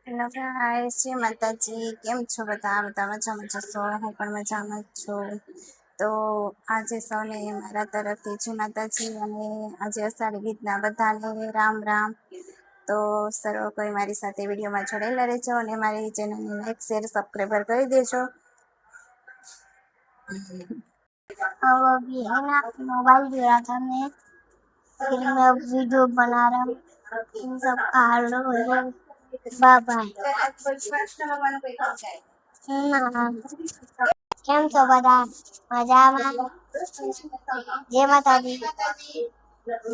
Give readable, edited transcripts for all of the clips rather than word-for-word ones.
Hello guys, જય માતાજી. કેમ છો બધા? બધા મજામાં જશો? હું પણ મજામાં જ છું. તો આજે સૌને મારા તરફથી જય માતાજી અને આજે અષાઢી બીજના બધાને રામ રામ. તો સર્વ કોઈ મારી સાથે વિડીયોમાં જોડાયેલા રહેજો અને મારી ચેનલને લાઈક શેર સબસ્ક્રાઈબર કરી દેજો. अब अभी है ना मोबाइल जो रहा था मैं फिर मैं अब वीडियो बना रहा हूँ इन सब का हेलो बाय बाय કેમ છો બધા મજામાં? જય માતાજી.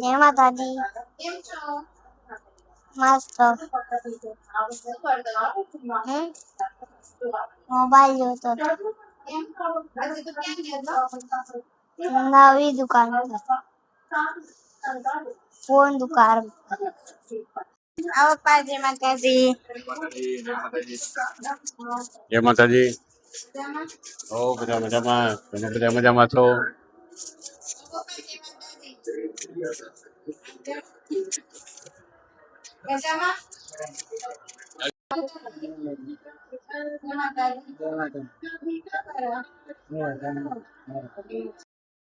જય માતાજી. મસ્ત મોબાઈલ જોતો નવી દુકાન ફોન દુકાન આવો પા. જય માતાજી. જય માતાજી. ઓ બધા મજામાં, તમે બધા મજામાં છો?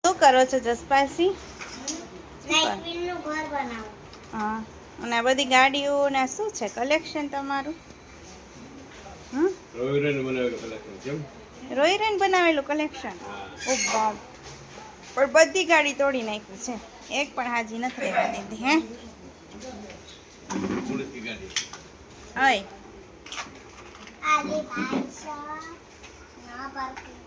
શું કરો છો જસપાલસિંહ? નું ઘર બનાવું. હા, અને આ બધી ગાડીઓ ને આ શું છે કલેક્શન તમારું? રોહિરેન બનાવેલું કલેક્શન. ઓ બાપ, પણ બધી ગાડી તોડી નાખી છે, એક પણ હાજી નથી રહેવા દીધી. હે ઓય આલી ભાઈ સાહેબ ના પાર્કિંગ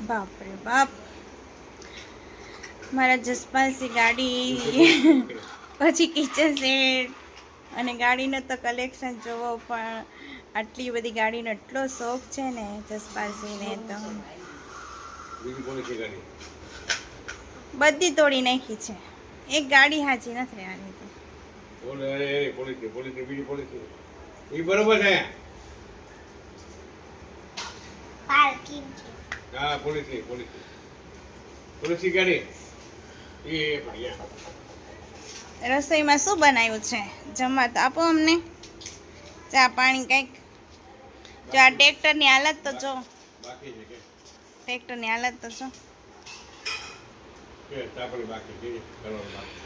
બાપ રે બાપ, મારા જસપાલસિંહ ગાડી પછી કિચન સેટ અને ગાડીનો તો કલેક્શન જોવો. પણ આટલી બધી ગાડીનો એટલો શોખ છે ને જસપાલસિંહને, તો બધી તોડી નાખી છે, એક ગાડી હાજી નથી રહેવાની. બરોબર છે. પાર્કિંગ છે. હા, પોલીસ ગાડી એ બઢિયા. રસોઈમાં શું બનાવ્યું છે? જમવા તો આપો અમને. ચા પાણી કંઈક. જો આ ટ્રેક્ટરની હાલત તો જો, બાકી છે કે ટ્રેક્ટરની હાલત તો જો. ચાપડી બાકી છે, કરવાનું બાકી.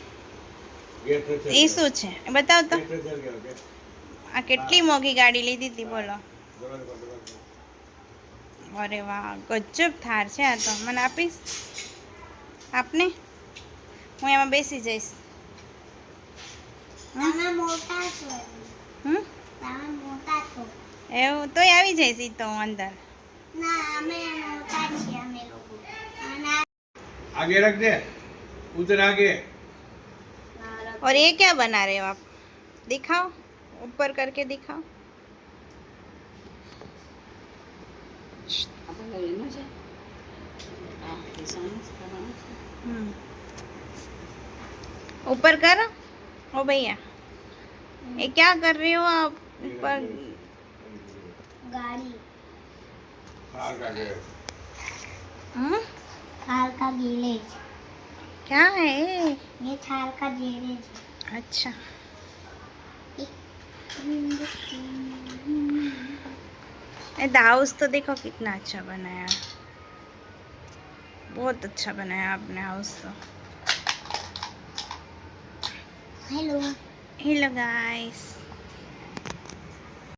એ શું છે એ બતાવ તો. આ કેટલી મોંઘી ગાડી લીધી હતી બોલો. અરે વાહ, ગજબ થાર છે આ તો. મને આપીશ? આપને, હું એમાં બેસી જઈશ. તમે મોટા છો. હમ, તમે મોટા છો. એવું તોય આવી જઈશ ઈ તો હું અંદર. ના અમે મોટા છીએ અમે લોકો. आगे रख दे, उधर आगे. और ये क्या बना रहे हो आप? दिखाओ, ऊपर करके दिखाओ. ऊपर करो. ओ भैया, ये क्या कर रहे हो आप? ऊपर गाड़ी थार का के थार का गैरेज. क्या है ये थार का गैरेज. अच्छा, ये हाउस तो देखो कितना अच्छा बनाया, बहुत अच्छा बनाया आपने हाउस तो. Hello hello guys.